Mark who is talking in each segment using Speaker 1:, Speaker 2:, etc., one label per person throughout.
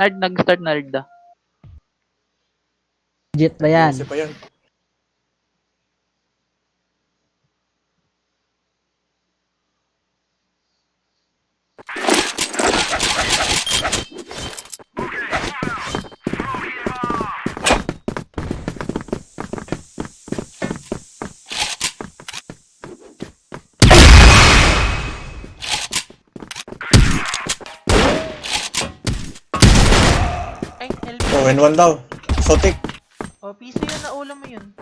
Speaker 1: Nard, nag-start Nard da.
Speaker 2: Legit ba yan?
Speaker 3: Kasi pa yan.
Speaker 4: Ay, LB.
Speaker 3: Oh, N1 daw. Sotik.
Speaker 4: Oh, piso yun, naula mo yun.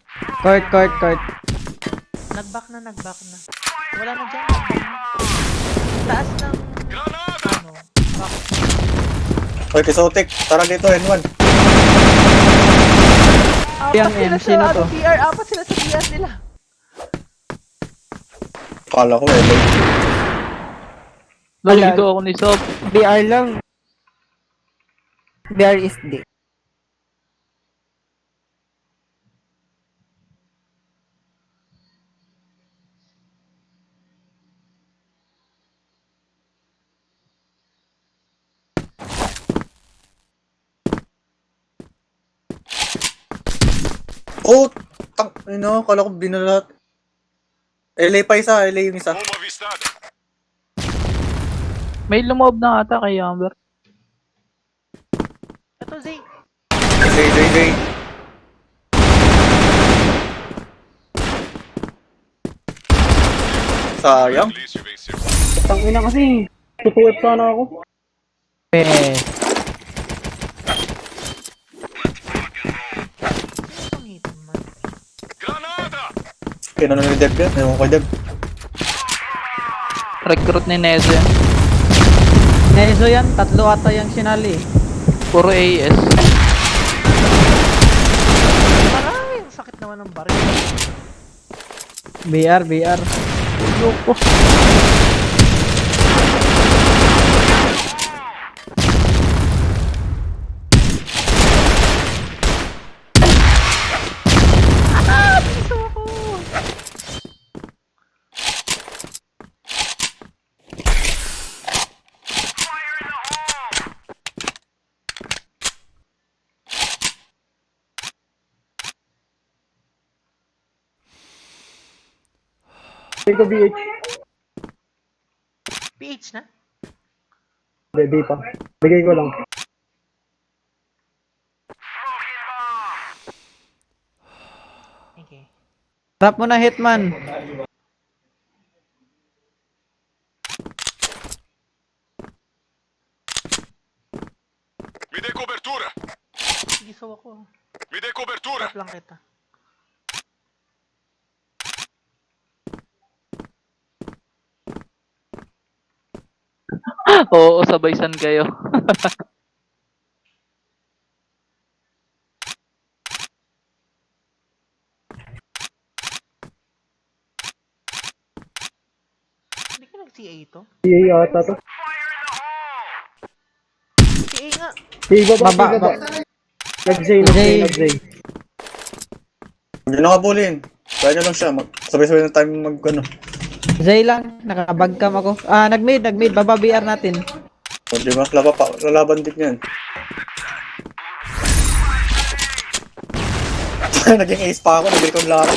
Speaker 2: Court.
Speaker 4: Nag-back na. Wala na dyan, nag-back na. Taas ng... Ano? Back.
Speaker 3: Hoy, kay Sotik. Tara dito, N1.
Speaker 2: Yung MC na to.
Speaker 4: PR, apat sila sa PR nila.
Speaker 3: Kala ko, LA.
Speaker 1: Lalido ako ni Sob.
Speaker 2: BR lang. BR is D.
Speaker 3: Oh, kala ko binalat. LA pa isa, LA yung isa.
Speaker 1: May lumob na ata kay Amber.
Speaker 4: Ito, Zay.
Speaker 3: Zay. Sayang.
Speaker 2: Tangina kasi. Tutuwip sana ako.
Speaker 4: Ang hito man.
Speaker 3: Kinano ni Deb yan. Ewan ko kay Deb.
Speaker 1: Recruit ni Nezo yan.
Speaker 2: Nezo yan, tatlo ata yung sinali.
Speaker 1: Puro AS.
Speaker 4: Aray, ang sakit naman ng baril.
Speaker 2: BR.
Speaker 1: Loko.
Speaker 4: Piso ako!
Speaker 2: Ito BH.
Speaker 4: PH na?
Speaker 2: Hindi pa. Bigay ko lang.
Speaker 4: Okay.
Speaker 2: Tap mo na Hitman.
Speaker 5: Mi dai copertura!
Speaker 4: Gisaw ako.
Speaker 5: Mi dai copertura!
Speaker 4: Tap lang kita.
Speaker 1: Oo, sabay-san kayo.
Speaker 4: Hindi ka nag-CA ito?
Speaker 2: CA ata to.
Speaker 4: CA nga!
Speaker 2: Baba. Nag-J.
Speaker 3: Huwag nyo nakabulin. Kaya nyo lang siya. Sabay-sabay na tayo ano.
Speaker 2: Zay lang, nakabagcam ako. Nag-mid, baba BR natin.
Speaker 3: O, di ba? Lalaban din yan. Naging ace pa ako. Nag-recon lang ako.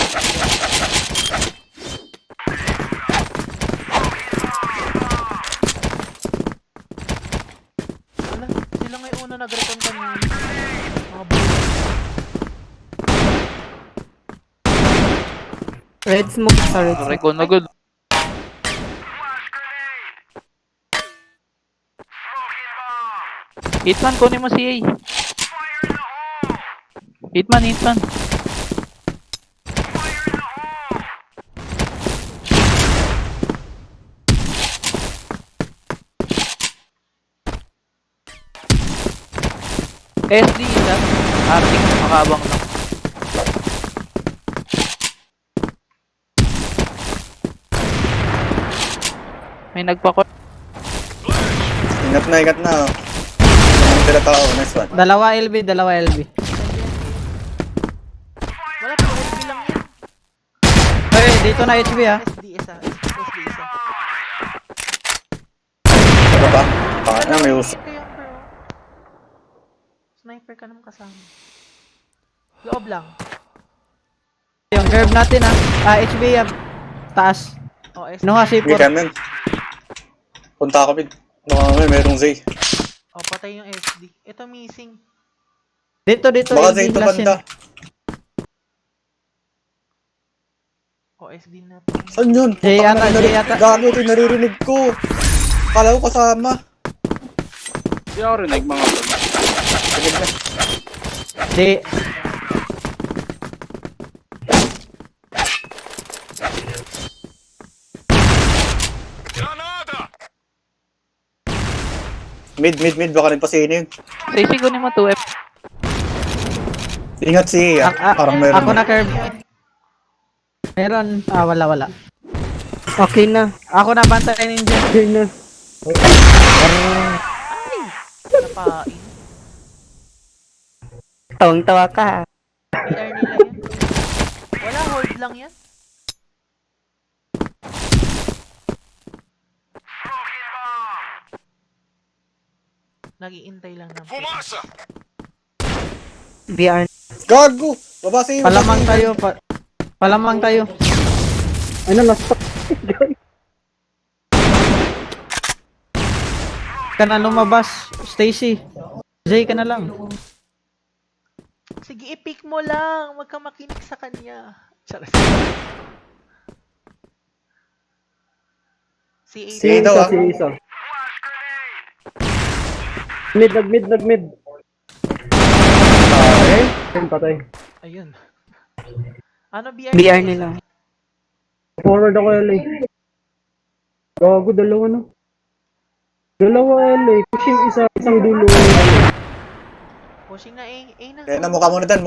Speaker 4: Wala, sila nga yung una nag-recon kanina. Mga buhay.
Speaker 2: Red smoke sa red smoke.
Speaker 1: Recon na good. Hitman, kunin mo si A. Hitman. SD isa. Ating makabang lang. May nagpakot.
Speaker 3: Ingat na. Ang sila tao. Nice one.
Speaker 2: Dalawa LB.
Speaker 4: Wala pa, SD lang yan.
Speaker 2: Hey, dito na HB ha.
Speaker 4: SD isa. SD isa.
Speaker 3: Ano ba? Pangat na, may uso.
Speaker 4: Kaya bro. Sniper ka naman kasama. Loob lang.
Speaker 2: Yung curve natin HB yan. Taas.
Speaker 4: Oh, SD.
Speaker 2: Ano nga,
Speaker 3: Sige,
Speaker 2: C4.
Speaker 3: Cameron. Punta ako, mid. Merong Zay.
Speaker 4: Oh, patay yung SD. Ito missing.
Speaker 2: Dito,
Speaker 3: Baka Zay
Speaker 2: LB
Speaker 3: ito
Speaker 2: last
Speaker 3: banda.
Speaker 2: yun.
Speaker 4: Oh, SD na to.
Speaker 3: Saan yun?
Speaker 2: Jay
Speaker 3: Putang
Speaker 2: ata,
Speaker 3: ina,
Speaker 2: Jay ata.
Speaker 3: Gago, ito yung naririnig ko. Kala ko kasama.
Speaker 1: Hindi ako rinig mga tol.
Speaker 3: Tingin na.
Speaker 2: Di.
Speaker 5: Granada!
Speaker 3: Mid. Baka nagpasino yun.
Speaker 1: Say, sigunin mo 2F.
Speaker 3: Ingat si parang meron.
Speaker 2: Ako na curve. Meron. Wala.
Speaker 6: Okay na.
Speaker 2: Ako na bantay ninja.
Speaker 6: Okay na.
Speaker 4: Napain.
Speaker 6: Tawang-tawa ka.
Speaker 4: PR nila yan. Wala, hold lang yan. Nag-iintay lang ng
Speaker 5: Fumaça!
Speaker 6: BR.
Speaker 3: Gago! Baba sa'yo.
Speaker 2: Palamang tayo. Palamang tayo.
Speaker 6: Ano, nasa...
Speaker 2: Ka na lumabas. Stacy. Zay ka na lang.
Speaker 4: Sige, i-pick mo lang. Huwag ka makinig sa kanya. Charot. Si
Speaker 3: Si A daw,
Speaker 6: Si isa. Mid. Okay. Ayun, patay.
Speaker 4: Ayun. Ano BR?
Speaker 6: BR nila. Forward ako LA. Gago, dalawa no. Dalawa LA. Pushing isang dulo.
Speaker 4: Pushing na A. A na.
Speaker 3: Kaya na, mukha mo na dan.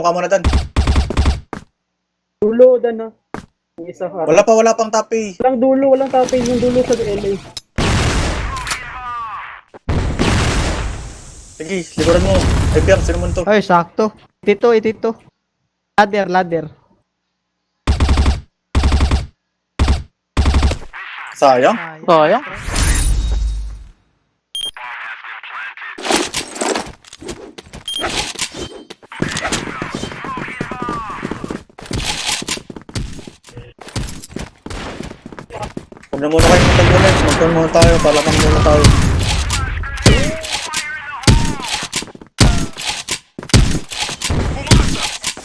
Speaker 6: Dulo, dan na. Yung isa ka.
Speaker 3: Wala pang top A.
Speaker 6: Walang tapay yung dulo sa LA.
Speaker 3: Sige, likuran mo. Ay, Pierre, sino mo to?
Speaker 2: Ay, sakto. Itito. Ladder.
Speaker 3: Sayang.
Speaker 1: Sayang.
Speaker 3: Huwag na muna kayo magtagulit. Magtan muna tayo. Palamang muna tayo.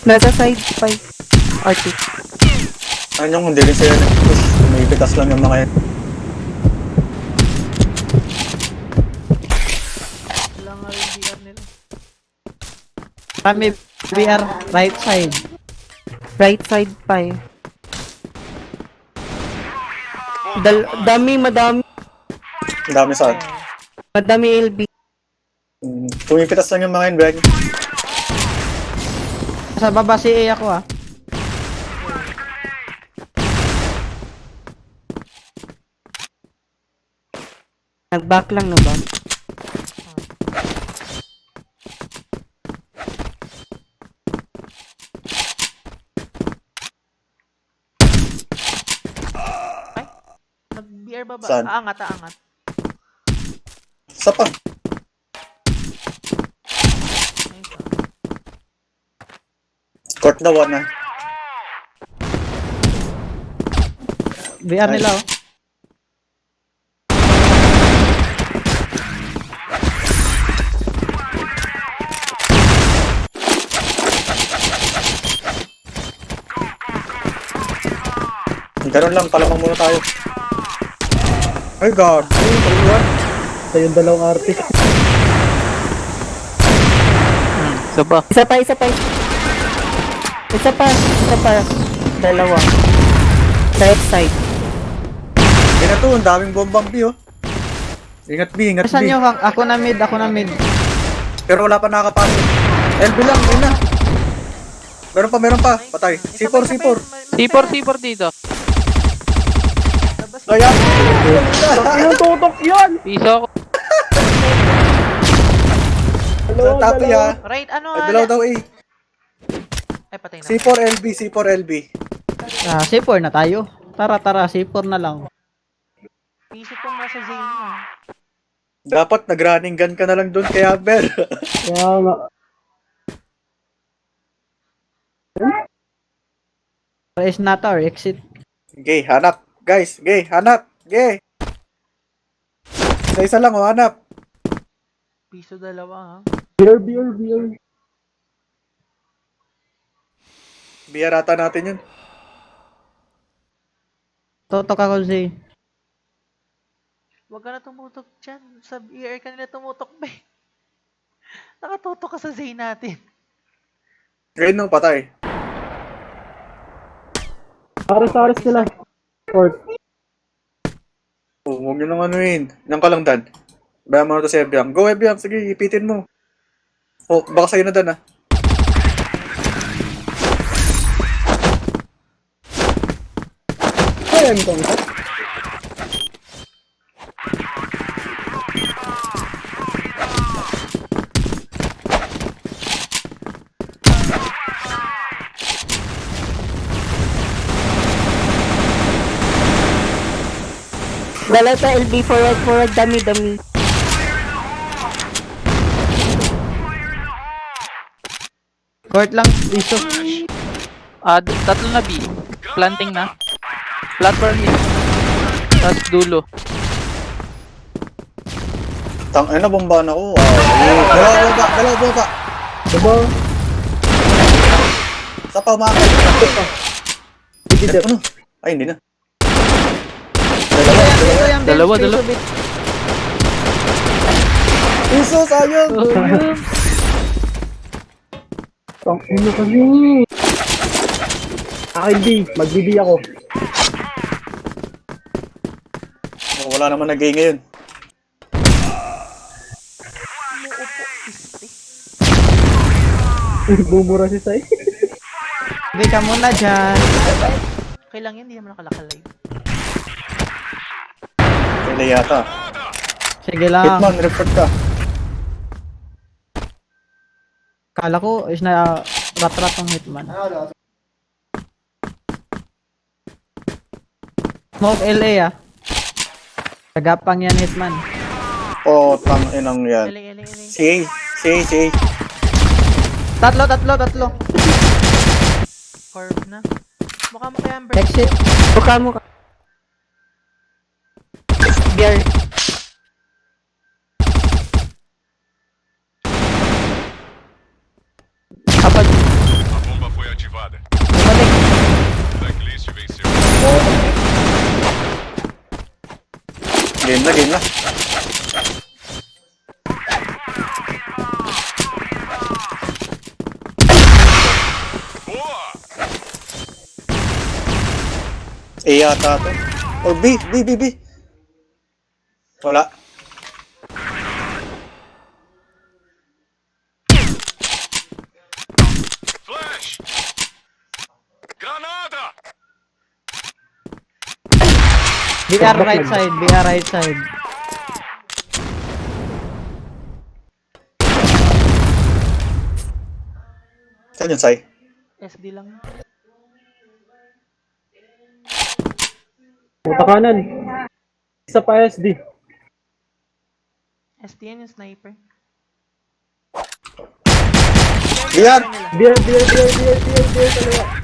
Speaker 6: Nasa side 5. RT.
Speaker 3: Ano yung hindi rin sila nag-push. May pitas lang yung mga yan.
Speaker 4: Wala nga rin BR nila.
Speaker 2: Kami BR right side.
Speaker 6: Right side 5. Madami.
Speaker 3: Ang dami saan.
Speaker 6: Madami LB.
Speaker 3: Pumipitas lang yung mga yan, Brad.
Speaker 2: Sa baba si A ako
Speaker 6: Nag-back lang na ba?
Speaker 4: Nag-BR baba.
Speaker 3: Saan?
Speaker 4: Aangat.
Speaker 3: Isa pa.
Speaker 4: Nice,
Speaker 3: Court na 1 na.
Speaker 2: BR nila
Speaker 3: Ganun lang, palamang muna tayo. Ay, God.
Speaker 6: Sa yung dalawang artist.
Speaker 1: Isa pa.
Speaker 6: Isa pa. Dalawa. Right side.
Speaker 3: Yan na to, ang daming bombang B, oh. Ingat B.
Speaker 2: Saan nyo? Ako na mid.
Speaker 3: Pero wala pa nakakapasok. LB lang, yun na. Meron pa. Patay. C4.
Speaker 1: C4 dito.
Speaker 3: Kaya.
Speaker 6: Anong tutok yun?
Speaker 1: Piso ako.
Speaker 3: Sa top A, ha.
Speaker 4: Right, ano?
Speaker 3: Ay, dalaw daw A.
Speaker 4: Ay, patay na.
Speaker 3: C4 LB.
Speaker 2: C4 na tayo. Tara, C4 na lang.
Speaker 4: Isip kong nasa Zane na.
Speaker 3: Dapat nag-running gun ka na lang doon kaya, Ber.
Speaker 6: Kaya nga.
Speaker 2: Is nata or exit.
Speaker 3: Gay, hanap. Guys, gay, hanap. Gay. Isa-isa lang, hanap.
Speaker 4: Piso dalawa ha.
Speaker 6: Beer.
Speaker 3: Biyarata natin yun.
Speaker 2: Totok ako si.
Speaker 4: Huwag ka na tumutok dyan. Sa ER ka nila tumutok ba eh. Nakatutok ka sa Zay natin.
Speaker 3: Ngayon nung patay.
Speaker 6: Aras sila. Or,
Speaker 3: Oh, huwag nyo nang anuin. Nang ka lang, Dan. Bayan mo na to si Ebyang. Go, Ebyang. Sige, ipitin mo. Oh, baka sa'yo na, Dan, ah.
Speaker 6: kaya nito ito.
Speaker 7: Dala sa LB, forward, dami.
Speaker 2: Court lang, piso.
Speaker 1: Tatlo na B. Planting na. Platform mid. Tapos dulo.
Speaker 3: Tang, na bombahan ako. Dalawa baba.
Speaker 6: Diba?
Speaker 3: Sa pamakan. Ano? Ay, hindi na.
Speaker 2: Piso yan, Ben.
Speaker 1: Dalawa.
Speaker 2: Piso, bit.
Speaker 3: Iso, sayang.
Speaker 6: Ang ino kasi. Akin B, mag-BB ako.
Speaker 3: Oh, wala naman nag-gay ngayon.
Speaker 4: Umuupo. Piste.
Speaker 6: Bumura si Sai.
Speaker 2: Hindi ka muna dyan.
Speaker 4: Okay lang yun, hindi naman nakalakalive.
Speaker 3: Kaya yata.
Speaker 2: Sige lang.
Speaker 3: Hitman, report ka.
Speaker 2: Kala ko is na rat-rat ng hitman. Smoke LA ah. Tagapang yan hitman.
Speaker 3: Oh, tang inang yan.
Speaker 4: LA.
Speaker 3: Si
Speaker 2: Tatlo.
Speaker 4: Carve na. Mukha mo kay Amber.
Speaker 2: Exit.
Speaker 7: Buka mo ka. Beer.
Speaker 2: Kapag
Speaker 5: A bomba foi ativada.
Speaker 2: bumalik.
Speaker 5: Blacklist venceu.
Speaker 3: game na.
Speaker 5: Boa!
Speaker 3: A yata to. Oh, B. Wala.
Speaker 5: Flash! Granada!
Speaker 2: BR right side.
Speaker 3: Saan yun, Sai?
Speaker 4: SD lang.
Speaker 6: Puta kanan. Isa pa SD.
Speaker 4: SD yan yung sniper.
Speaker 3: Diyan!
Speaker 6: Beer talaga.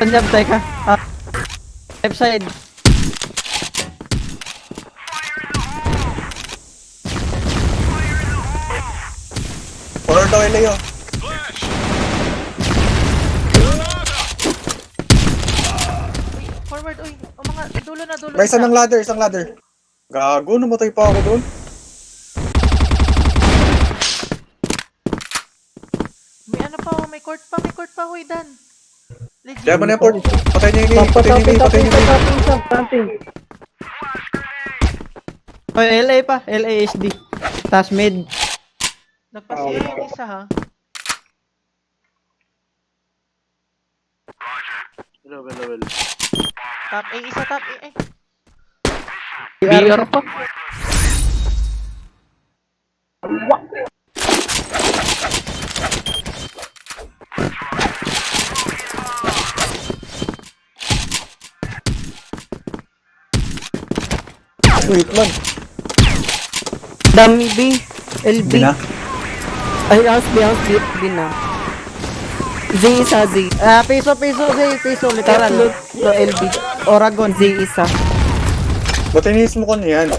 Speaker 2: Panjab tayo ka. Left side.
Speaker 3: Forward daw, Leo.
Speaker 5: Flash!
Speaker 4: Forward, uy. O mga dulo na.
Speaker 3: May isang ladder. Gago, namatay pa ako doon.
Speaker 4: May ano pa, may court pa, huy, Dan. Legit.
Speaker 3: Diyan mo na yung port. Patay niya yung
Speaker 6: Taping isa. Planting.
Speaker 2: Oh, LA pa. LASD. Tas mid.
Speaker 4: Nagpasiya yung isa ha.
Speaker 1: Well.
Speaker 4: Top A, isa top A. Ay,
Speaker 1: BR pa.
Speaker 3: Wait man.
Speaker 7: Dummy B. LB.
Speaker 3: Hindi na.
Speaker 7: Ay, house B na. Z isa, Z.
Speaker 2: Piso, literal.
Speaker 7: Tatlo, no, LB.
Speaker 2: Oragon.
Speaker 7: Z isa.
Speaker 3: Ba't iniis mo ko niyan?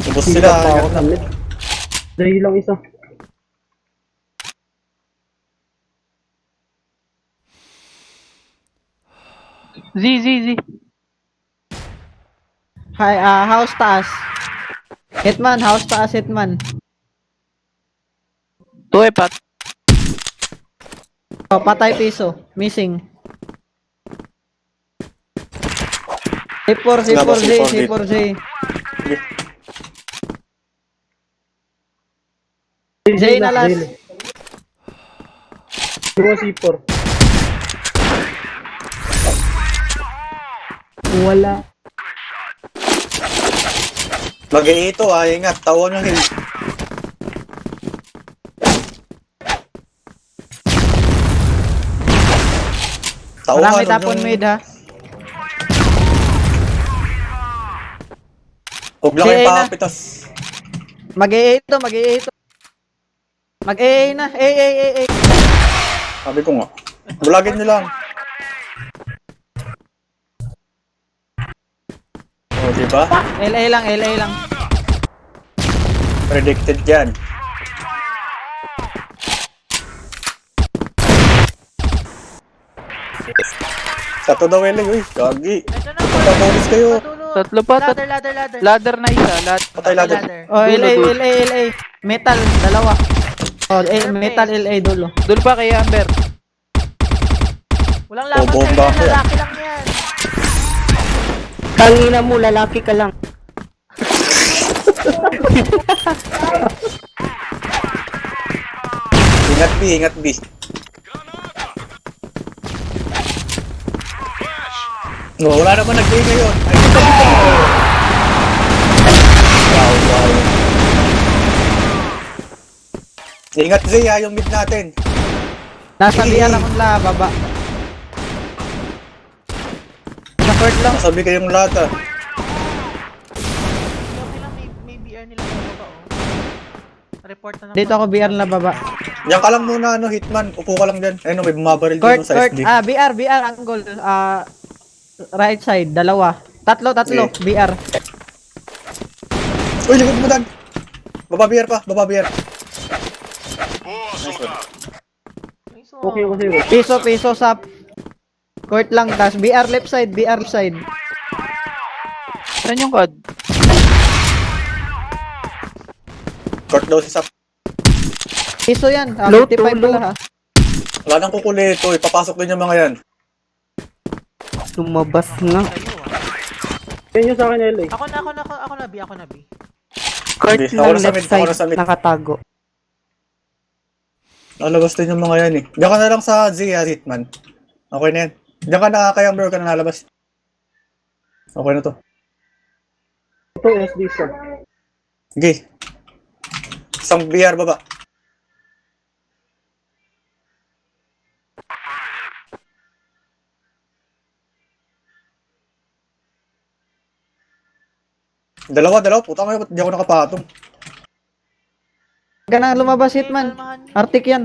Speaker 3: Subos
Speaker 6: Hindi
Speaker 3: sila.
Speaker 6: pa ako
Speaker 3: Ingat
Speaker 6: sa
Speaker 3: na.
Speaker 6: mid. Dahil lang isa.
Speaker 1: Z.
Speaker 2: Hi, house taas. Hitman, house taas, Hitman.
Speaker 1: 2 pat.
Speaker 2: Oh, patay piso. Missing. C4,
Speaker 3: Labas,
Speaker 2: C4J,
Speaker 3: C4J.
Speaker 2: C4J. Jay na last.
Speaker 6: Dua C4.
Speaker 7: Wala.
Speaker 3: Mag-i-ito ingat. Tawa ng hill.
Speaker 2: Marami tapon mid ha.
Speaker 3: Huwag lang
Speaker 2: Si
Speaker 3: kayo
Speaker 2: A na.
Speaker 3: papitas.
Speaker 2: Mag-AA to, mag-AA to. Mag-AA na. A.
Speaker 3: Sabi ko nga. Bulagin nyo lang. O, diba?
Speaker 2: LA lang.
Speaker 3: Predicted yan. Sa to daw LA, uy. Gagi.
Speaker 4: Ito na,
Speaker 3: Pagkamulis kayo.
Speaker 4: Padulo.
Speaker 1: Tatlo pa,
Speaker 4: Ladder.
Speaker 1: Ladder na isa.
Speaker 3: Patay ladder.
Speaker 2: Oh,
Speaker 1: Dulo.
Speaker 2: LA. Metal, dalawa. Oh, metal LA dulo.
Speaker 1: Dul pa kay Amber.
Speaker 4: Walang laban
Speaker 3: Bomba
Speaker 4: sa'yo,
Speaker 3: ako yan.
Speaker 4: lalaki lang yan.
Speaker 7: Tangina mo, lalaki ka lang.
Speaker 3: Ingat B. No, wala naman nag-play ngayon. Ay, wow. Ingat Zay yung mid natin.
Speaker 2: Nasa BR akong baba. Sa court lang.
Speaker 3: Nasabi kayong lahat ah.
Speaker 4: Okay lang, may BR nila sa baba, oh. Report na naman.
Speaker 2: Dito ako BR na baba.
Speaker 3: Diyan ka lang muna, Hitman. Upo ka lang dyan. Ayun, may bumabaril
Speaker 2: Court,
Speaker 3: dito sa SD.
Speaker 2: BR angle. Right side, dalawa. Tatlo,
Speaker 3: Sige.
Speaker 2: BR.
Speaker 3: Uy, likod mo dan. Baba BR.
Speaker 5: Boa, soldado.
Speaker 4: Nice one.
Speaker 6: Okay ako sa'yo.
Speaker 2: Piso sa court lang. Tas BR left side.
Speaker 1: Saan yung code?
Speaker 3: Court daw si Sap.
Speaker 2: Piso yan.
Speaker 7: Low,
Speaker 2: 55
Speaker 7: low.
Speaker 2: pala ha.
Speaker 3: Wala nang kukulito. Ipapasok din yung mga yan.
Speaker 7: Lumabas nga.
Speaker 6: Yan yung sa akin LA.
Speaker 4: Ako na B.
Speaker 7: Court
Speaker 3: Hindi,
Speaker 7: lang,
Speaker 3: ako na sa
Speaker 7: left
Speaker 3: mid, ako na sa
Speaker 7: side,
Speaker 3: mid.
Speaker 7: nakatago.
Speaker 3: Lalabas din yung mga yan eh. Diyan ka na lang sa Z, Hitman. Okay na yan. Diyan ka na kay Amber ka na nalabas. Okay na to.
Speaker 6: Ito SD siya.
Speaker 3: Sige. Isang BR baba. Dalawa. Puta kayo, ba't di ako nakapatong?
Speaker 2: Huwag ka na lumabas, Hitman.
Speaker 4: Kalmahan.
Speaker 2: Arctic yan.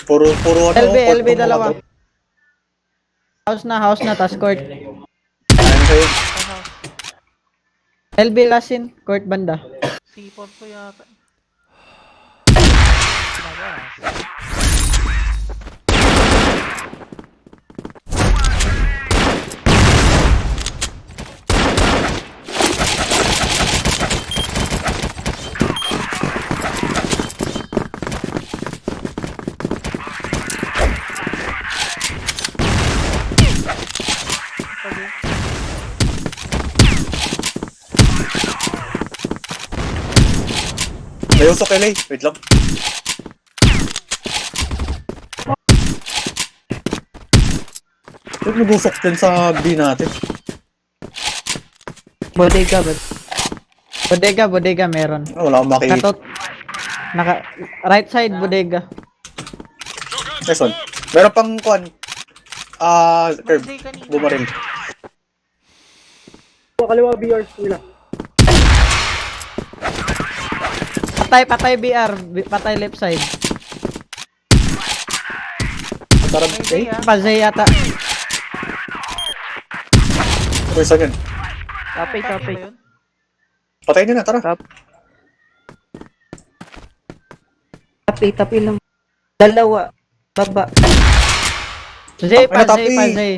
Speaker 3: Puro ano.
Speaker 2: LB,
Speaker 3: court
Speaker 2: dalawa.
Speaker 3: to.
Speaker 2: House na, tas court.
Speaker 3: Ayun kayo.
Speaker 2: LB lasin, court banda.
Speaker 4: C4 ko yata.
Speaker 3: May usok LA. Wait lang. Huwag nag-usok din sa B natin.
Speaker 7: Bodega ba?
Speaker 2: Bodega meron.
Speaker 3: Oh, wala akong makikita.
Speaker 2: Right side bodega.
Speaker 3: Next one. Meron pang kuan. Curve.
Speaker 4: Monday kanina.
Speaker 3: Bumaril.
Speaker 6: Kaliwa BR nila.
Speaker 2: Patay BR. Patay left side.
Speaker 3: Tara,
Speaker 4: Monday ah.
Speaker 2: Pazay yata.
Speaker 3: Uy, saan yun?
Speaker 1: Tapay.
Speaker 4: Ba yun?
Speaker 3: Patayin nyo na, tara.
Speaker 7: Tapi lang. Dalawa. Baba.
Speaker 2: Zay,
Speaker 3: Ay, tapi.
Speaker 2: Pazay.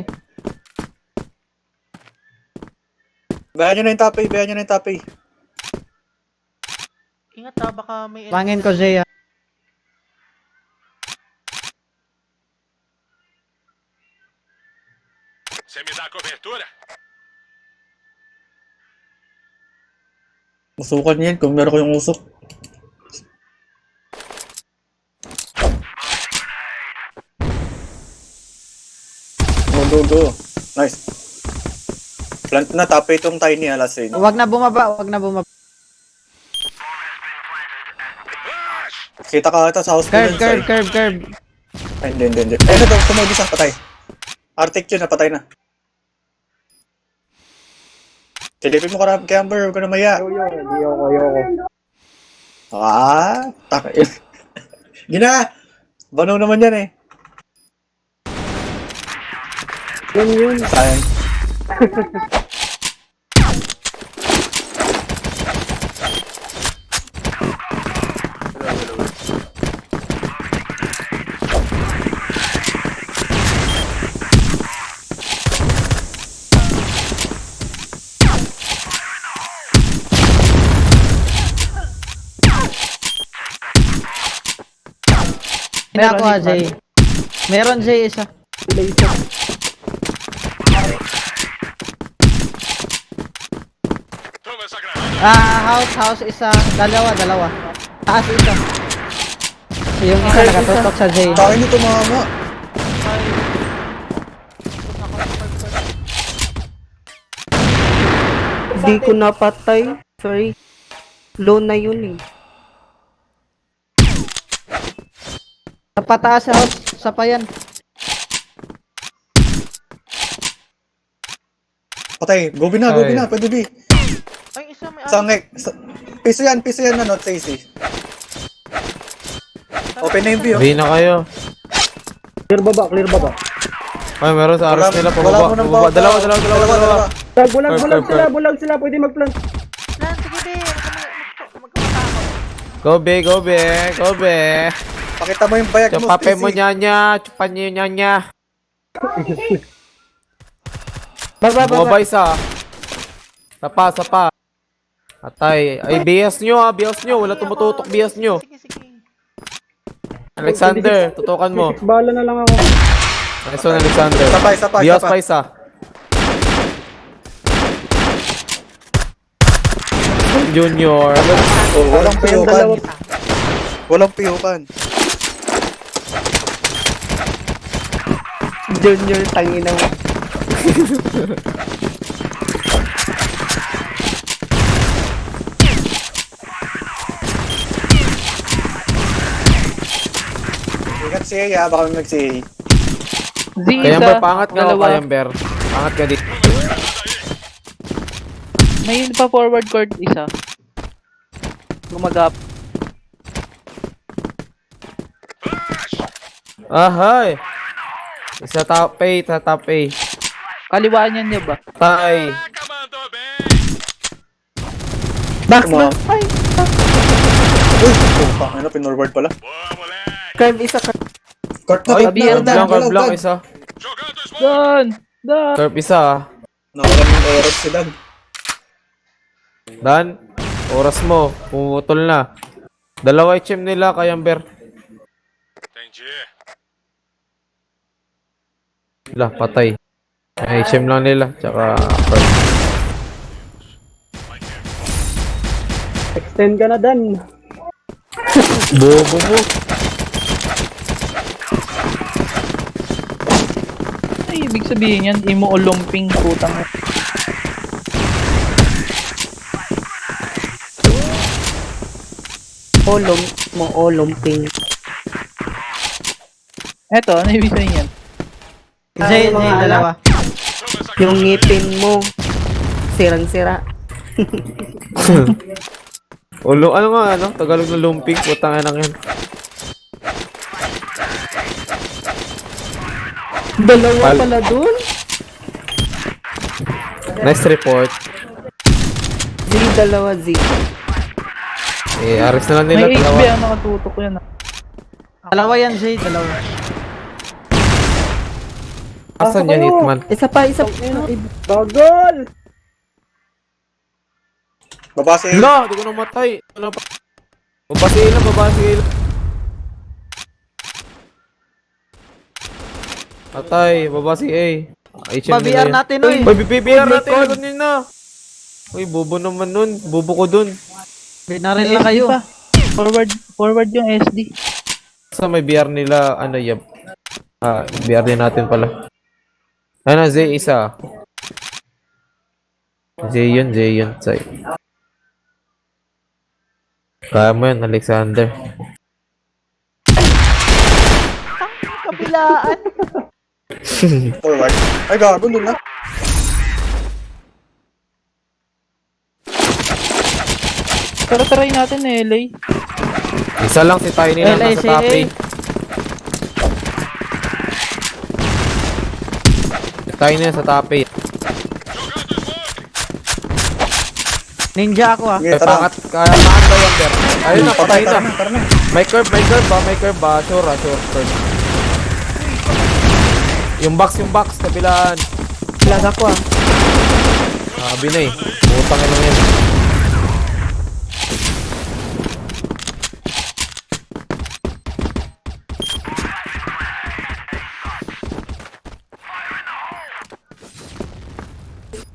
Speaker 3: Bayan nyo na yung tapay, bayan nyo na yung tapay.
Speaker 4: Ingat ah, baka may...
Speaker 2: Langin ko Zay.
Speaker 5: Você me dá cobertura?
Speaker 3: Usukan yan kung meron ko yung usok. Go. Nice. Plant na, tapay itong tiny last lane.
Speaker 2: Wag na bumaba.
Speaker 3: Kita ka ata sa house ko yun, Sai.
Speaker 2: Curve.
Speaker 3: Ay, hindi. Ayun na daw, tumawag isa, patay. Arctic yun, patay na. Silipin mo ka kay Amber, huwag ka na maya.
Speaker 6: Ayoko.
Speaker 3: Taka yun. Gina! Banaw naman yan eh.
Speaker 6: Yun.
Speaker 3: Sayang.
Speaker 2: Pinakuha Zay. Meron Zay isa.
Speaker 5: Toma essa granada.
Speaker 2: House isa. Dalawa. Taas isa. Yung isa nakatutok sa Zay.
Speaker 3: Sa akin ito mama.
Speaker 7: Di ko napatay. Sorry. Low na yun eh.
Speaker 2: Sa pataas sa house. Sa payan.
Speaker 3: Patay, gobi na, pwede di.
Speaker 4: Ay, isa may...
Speaker 3: Sangek. Piso yan na, not Stacy. Open na yung view.
Speaker 8: Hindi na kayo.
Speaker 6: Clear baba.
Speaker 8: Ay, meron sa aras nila. Pababa. Dalawa.
Speaker 6: Bulag sila. Pwede mag-plant.
Speaker 4: Lan, sige be. Magkamatakot.
Speaker 8: Go be.
Speaker 3: Pakita mo yung bayag mo,
Speaker 8: Chupape mo
Speaker 3: Stacy.
Speaker 8: nyanya. Chupan niyo yung nyanya.
Speaker 7: Baba.
Speaker 8: Bumaba isa. Sapa. Atay. Ay, bias nyo ha. Wala tumututok bias nyo.
Speaker 4: Sige.
Speaker 8: Alexander, tutukan mo.
Speaker 6: Bala na lang ako.
Speaker 8: Nice one, Alexander.
Speaker 3: Sapay.
Speaker 8: Bias pa isa. Junior.
Speaker 3: Oh, walang piyukan.
Speaker 7: Junior, tangina mo.
Speaker 3: Ingat si Aya, baka may mag-si
Speaker 1: Z
Speaker 8: Kayamber,
Speaker 1: isa.
Speaker 8: pangat ka o
Speaker 1: Dalawa.
Speaker 8: Kayamber? Pangat ka dito.
Speaker 1: May pa forward court isa. Gumagap.
Speaker 8: Ahay! Isa top A.
Speaker 1: Kaliwaan yan niya ba?
Speaker 8: Tay.
Speaker 5: Caraca, mandou bem.
Speaker 7: Box.
Speaker 3: Uy, ano, pinorward pala.
Speaker 5: Boa, moleque.
Speaker 7: Curve isa.
Speaker 3: Court na,
Speaker 8: Ay,
Speaker 3: court
Speaker 8: curve lang isa.
Speaker 5: Jogando smoke.
Speaker 1: Doon!
Speaker 8: Curve isa ah.
Speaker 3: Nawalan ng oras si Dan.
Speaker 8: Dan, oras mo. Pumutol na. Dalawa HM nila, Kayamber.
Speaker 5: Entendi.
Speaker 8: Lah, patay. HM lang nila. Tsaka curve.
Speaker 6: Extend ka na, Dan.
Speaker 8: Bobo mo.
Speaker 1: Ay, ibig sabihin yan, imo o lumping putang.
Speaker 7: O lumping.
Speaker 1: Eto, ano ibig sabihin yan?
Speaker 2: Zay, dalawa.
Speaker 7: Yung ngipin mo, sirang-sira.
Speaker 8: Ano nga, ano? Tagalog na lumping. Putang ina yan.
Speaker 7: Dalawa pala dun?
Speaker 8: Nice report.
Speaker 7: Dalawa Z.
Speaker 8: Eh, aris na lang nila.
Speaker 1: May
Speaker 8: Dalawa.
Speaker 1: HB ang nakatutok yan.
Speaker 2: Dalawa yan, Zay, dalawa.
Speaker 8: Asan yan, Hitman?
Speaker 7: Isa pa.
Speaker 6: Bagol!
Speaker 3: Babase.
Speaker 8: Hala, di ko namatay. Ano pa? Babasi lang, babasi lang. Patay, babasi A. HM
Speaker 2: Babiar natin, oy.
Speaker 8: Uy, BBR natin. Ano yun na? Uy, bobo naman nun. Bobo ko dun.
Speaker 2: Binaril na kayo.
Speaker 1: Pa. Forward yung SD.
Speaker 8: Sa may BR nila, ano yun? BR din natin pala. Ano, Z isa. Z yun. Say. Kaya mo yun, Alexander.
Speaker 4: Kabilaan.
Speaker 3: Forward. Ay, gago dun na.
Speaker 1: Pero try natin LA.
Speaker 8: Isa lang si Tiny lang nasa
Speaker 2: LACA.
Speaker 8: top A. Tiny sa top A.
Speaker 2: Ninja ako, ah.
Speaker 3: Sige,
Speaker 8: Ay,
Speaker 3: tara.
Speaker 8: kaya pakat ba yung ber? Ayun na, patay na.
Speaker 3: Tara na.
Speaker 8: May curve ba? Sure, curve. Yung box, kabilaan.
Speaker 7: Lag ako ah.
Speaker 8: Sabi na eh. Putang ina yan.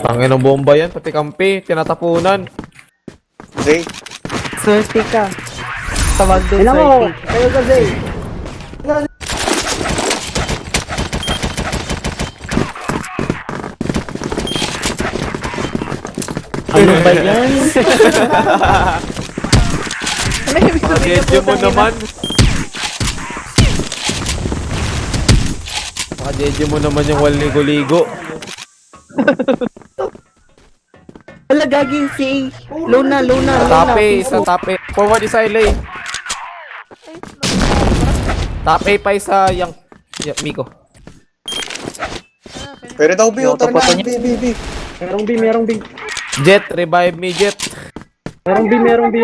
Speaker 8: Tangin ng bomba yan, pati kampi, tinatapunan.
Speaker 3: Zay.
Speaker 7: Swerte ka. Tawag doon
Speaker 6: Ilan mo?
Speaker 7: swerte.
Speaker 6: Kayo ka, Zay.
Speaker 7: Ano ba yan?
Speaker 1: Ano ibig sabihin
Speaker 8: Medyo mo naman. Makajeje mo naman yung wal ligo-ligo.
Speaker 7: Wala gaging si Luna.
Speaker 8: Tape, isa tape. Forward isa LA. Tape pa isa yung Miko.
Speaker 3: Pero daw, B. Tara na. B.
Speaker 6: Merong B.
Speaker 8: Jet, revive me, Jet.
Speaker 6: Merong B.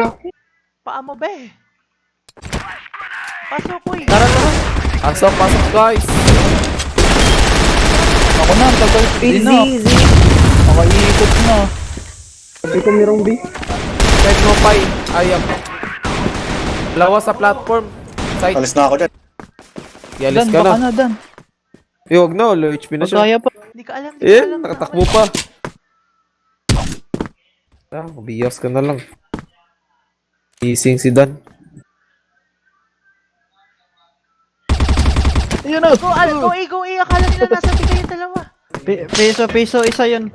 Speaker 4: Paa mo, be. Pasok, uy.
Speaker 8: Pasok, guys.
Speaker 1: Ako na, ang tagal din na.
Speaker 7: Z.
Speaker 1: Makaikot na.
Speaker 6: Sabi ko merong B.
Speaker 8: Check mo, Pai. Ayam. Lawa sa platform. Side.
Speaker 3: Alis na ako dyan.
Speaker 8: Yalis
Speaker 1: Dan,
Speaker 8: ka
Speaker 1: baka
Speaker 8: na.
Speaker 1: na, Dan.
Speaker 8: Huwag na, low HP na siya.
Speaker 1: Kaya pa.
Speaker 4: Hindi ka alam,
Speaker 8: Nakatakbo pa. Biyas ka na lang. Ising si Dan.
Speaker 1: Ayun na.
Speaker 4: Go A. Akala nila nasa B kayo dalawa.
Speaker 2: Piso, isa yun.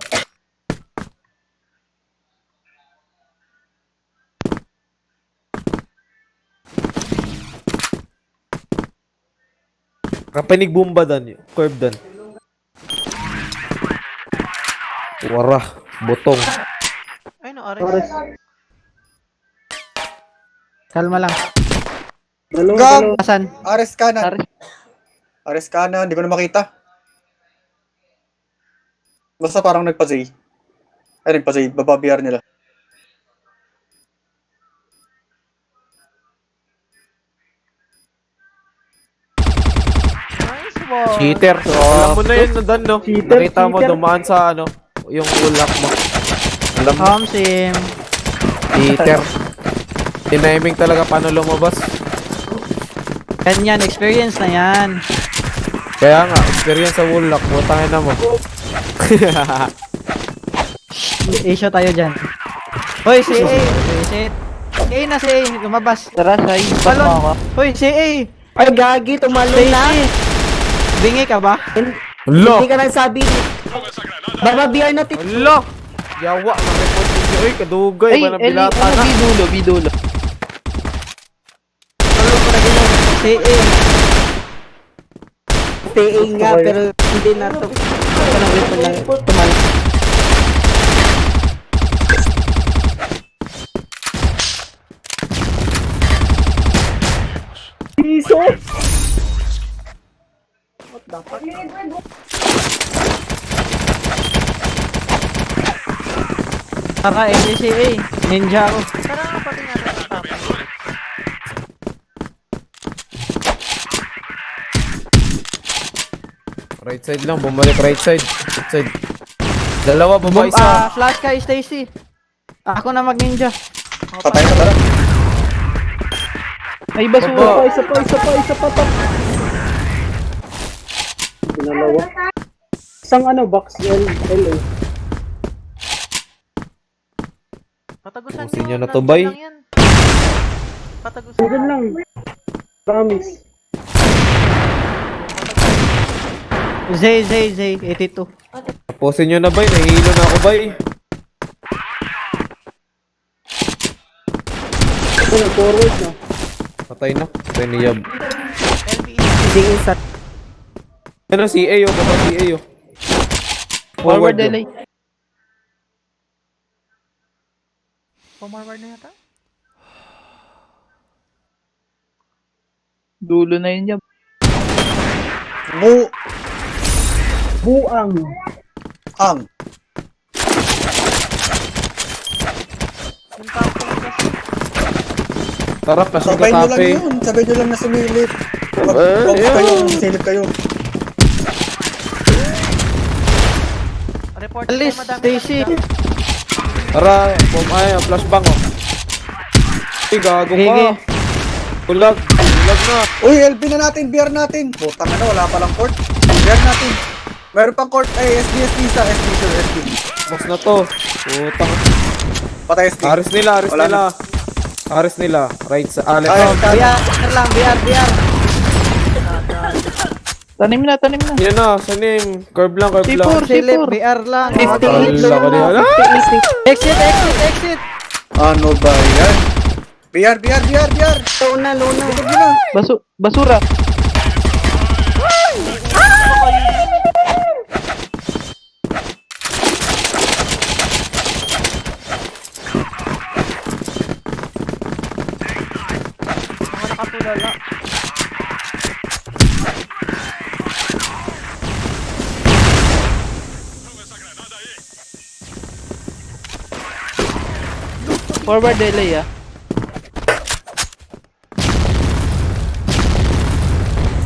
Speaker 8: Kapanig bomba Dan. Curve Dan. Wara. Botong.
Speaker 4: Ay, no, Ares.
Speaker 2: Kalma lang.
Speaker 3: Gag!
Speaker 2: Asan?
Speaker 3: Ares kanan.
Speaker 1: Ares.
Speaker 3: Ares kanan. Hindi ko na makita. Basta parang nagpa-Zay. Ay, nagpa-Zay. Baba BR nila.
Speaker 4: Nice one.
Speaker 8: Cheater. Alam mo na yun, Dan, no?
Speaker 6: Cheater,
Speaker 8: Nakita mo,
Speaker 6: cheater.
Speaker 8: dumaan sa, yung ulak mo. Alam mo,
Speaker 2: Sim.
Speaker 8: cheater. Tiniming talaga paano lumabas.
Speaker 2: Ganyan, experience na yan.
Speaker 8: Kaya nga, experience sa ulak. Butangin na mo.
Speaker 2: Asia tayo dyan. Hoy, si A. Reset. Si A na si A. Lumabas.
Speaker 1: Tara, Sai. Ba't
Speaker 2: Balon.
Speaker 1: mo ako?
Speaker 2: Hoy, si A.
Speaker 7: Ay gagi, tumalon na.
Speaker 2: Stacy. Bingi ka ba?
Speaker 8: Hala!
Speaker 7: Hindi ka nagsabi. Baba BR natin.
Speaker 8: Hala! Yawa, mag-report ninyo. Uy, kadugay.
Speaker 1: Ay,
Speaker 8: Ba na
Speaker 1: LA.
Speaker 8: bilata
Speaker 1: Ano,
Speaker 8: na?
Speaker 1: bidulo.
Speaker 2: CA.
Speaker 7: PA nga, pero hindi na to. Walang weapon lang. Tumal.
Speaker 2: Saka NCA. Ninja ako.
Speaker 4: Tara nga pati natin ang top.
Speaker 8: Right side lang, bumalik right side. Right side. Dalawa, baba isa.
Speaker 2: Flash kay Stacy. Ako na mag-ninja.
Speaker 3: Patay na tara.
Speaker 1: Ay, basura.
Speaker 8: Baba.
Speaker 6: Isa pa, top. Pinalawa. Isang ano, box LA.
Speaker 4: Patagusan
Speaker 8: Pusin nyo na
Speaker 4: nandyan
Speaker 8: to, bay.
Speaker 4: lang yan. Patagusan.
Speaker 6: Ganun lang. Promise.
Speaker 2: Zay, 82.
Speaker 8: Tapusin nyo na bay, nahihilo na ako bay.
Speaker 6: Ano, forward na.
Speaker 8: Patay na. Patay ni Yab.
Speaker 4: LBE.
Speaker 7: Hindi isa.
Speaker 8: Ano si Ayo, baba si Ayo.
Speaker 1: Forward
Speaker 8: yun.
Speaker 1: delay.
Speaker 4: Pumarward na yata.
Speaker 1: Dulo na yun yan.
Speaker 6: Buang.
Speaker 3: Ang.
Speaker 4: Yung campo kasi.
Speaker 8: Tara, kasi
Speaker 3: Sabay nyo lang
Speaker 8: katape.
Speaker 3: yun. Sabay nyo lang na sumilip. Pag
Speaker 8: yeah.
Speaker 3: kayo, silip kayo.
Speaker 4: Report
Speaker 2: Alis,
Speaker 4: kayo, madami
Speaker 2: Stacy.
Speaker 4: kami dyan.
Speaker 8: Tara, flashbang oh. Ay, gago
Speaker 2: Gigi.
Speaker 8: ka. Bulag na.
Speaker 3: Uy, LB na natin, BR natin. Putang ano, wala palang court. BR natin. Meron pang court. Ay, SD sa SD, sure, SD.
Speaker 8: Box na to. Putang.
Speaker 3: Patay SD.
Speaker 8: Aris nila.
Speaker 3: Wala na.
Speaker 8: Aris nila. Right sa
Speaker 3: Ay,
Speaker 8: left.
Speaker 2: BR lang, BR.
Speaker 1: Tanim na.
Speaker 8: Yan na, sanim. Curve lang.
Speaker 1: C4.
Speaker 2: Silip, BR lang.
Speaker 7: 58
Speaker 8: Wala ka
Speaker 7: low
Speaker 8: din.
Speaker 7: na. 58.
Speaker 2: Exit.
Speaker 3: Ano ba yan? BR.
Speaker 7: Low na.
Speaker 1: Basura.
Speaker 4: Mga nakatulala.
Speaker 1: Forward delay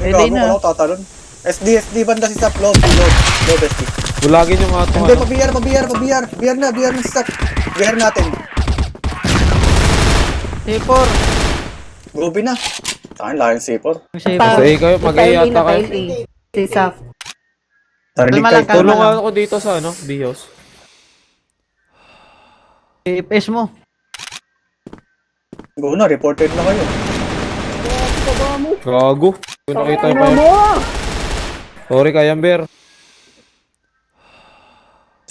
Speaker 3: Ikaw,
Speaker 1: LA na.
Speaker 3: ako tatalon. SD banda si Sap. Low, SD.
Speaker 8: Bulagin yung ato.
Speaker 3: Hindi, pa-BR. BR na si Sap. BR natin.
Speaker 2: C4.
Speaker 3: Groovy na. Sa akin, laking C4.
Speaker 2: C4.
Speaker 8: Sige kayo, mag-iata kayo.
Speaker 7: Si Saf.
Speaker 3: Narinig
Speaker 2: Kalma
Speaker 3: kayo.
Speaker 2: lang, kalma.
Speaker 8: Tulungan ako dito sa B-house.
Speaker 2: PS mo.
Speaker 3: Go na, reported na kayo.
Speaker 8: Gago. Kung nakita pa yun. Sorry, Kayamber.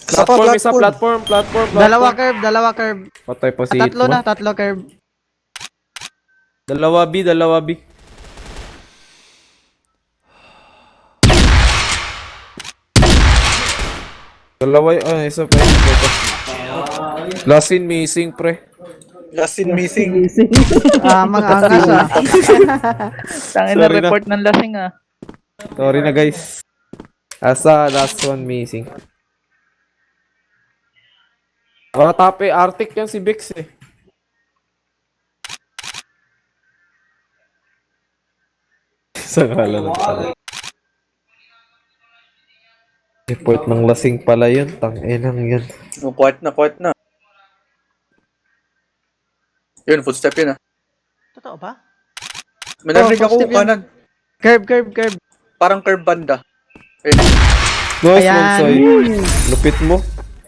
Speaker 8: Platform.
Speaker 2: Dalawa curve.
Speaker 8: Patay pa si
Speaker 2: Tatlo
Speaker 8: Hitmo.
Speaker 2: na, tatlo curve.
Speaker 8: Dalawa B. Dalawa isa pa yun. Last in missing, pre.
Speaker 3: Last in missing.
Speaker 2: Mga angas ah.
Speaker 1: Tangin na
Speaker 8: Sorry na.
Speaker 1: report ng lasing
Speaker 8: Sorry na, guys. Asa last one missing. Tape, Arctic yan si Bex eh. Sa kala na pala. Report ng lasing pala yun. Tang-inang yun.
Speaker 3: Quiet na. Yun, footstep yun ah.
Speaker 4: Totoo ba?
Speaker 3: May narinig ako
Speaker 2: footstep yun.
Speaker 3: kanan.
Speaker 2: Curve.
Speaker 3: Parang curve banda. Ayun.
Speaker 8: Nice
Speaker 2: Ayan.
Speaker 8: one, Soy. Lupit mo.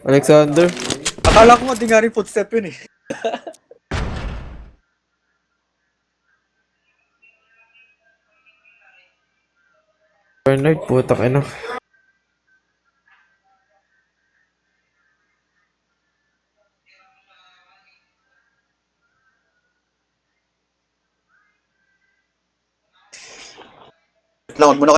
Speaker 8: Alexander.
Speaker 3: Akala ko nga di nga rin footstep yun eh.
Speaker 8: Bernard, putak ina.
Speaker 3: Langon muna